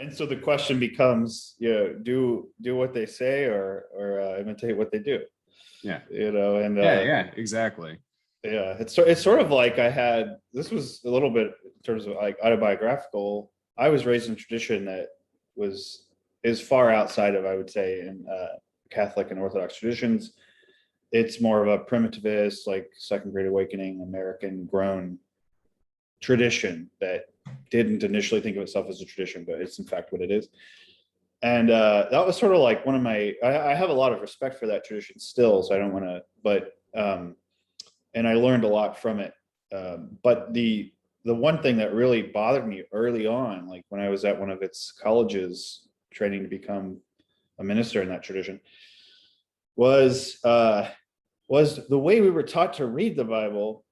And so the question becomes, do what they say or imitate what they do. Yeah. And Yeah, exactly. yeah, it's sort of like this was a little bit in terms of like autobiographical. I was raised in a tradition that is far outside of, I would say, in Catholic and Orthodox traditions. It's more of a primitivist, like Second Great Awakening, American grown tradition that didn't initially think of itself as a tradition, but it's in fact what it is. And that was sort of like one of I have a lot of respect for that tradition still, so I don't want to, but and I learned a lot from it. But the one thing that really bothered me early on, like when I was at one of its colleges training to become a minister in that tradition, was the way we were taught to read the Bible.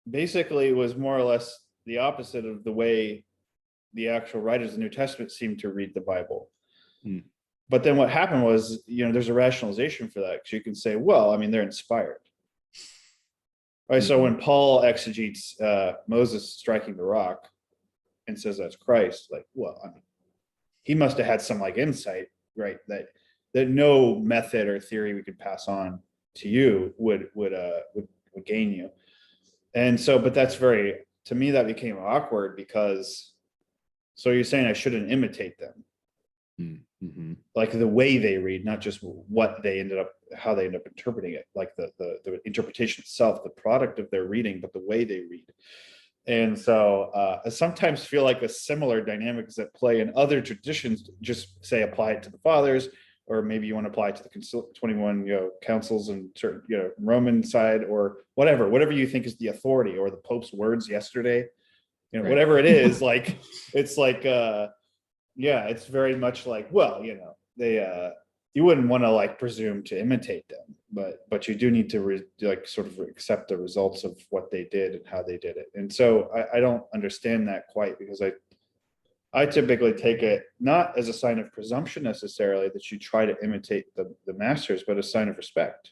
Basically was more or less the opposite of the way the actual writers of the New Testament seemed to read the Bible. But then what happened was, there's a rationalization for that, because you can say, well, I mean, they're inspired. Right. So when Paul exegetes Moses striking the rock and says that's Christ, like, well, I mean, he must have had some like insight, right? That no method or theory we could pass on to you would gain you. And so, but to me, that became awkward, because, so you're saying I shouldn't imitate them. Like the way they read, not just how they end up interpreting it, like the interpretation itself, the product of their reading, but the way they read. And so I sometimes feel like a similar dynamic is at play in other traditions. Just say apply it to the fathers, or maybe you want to apply it to the 21 councils and certain Roman side, or whatever you think is the authority, or the Pope's words yesterday, right. Whatever it is, like it's like it's very much like, well, they you wouldn't want to like presume to imitate them, but you do need to sort of accept the results of what they did and how they did it. And so I don't understand that quite, because I typically take it not as a sign of presumption necessarily that you try to imitate the masters, but a sign of respect.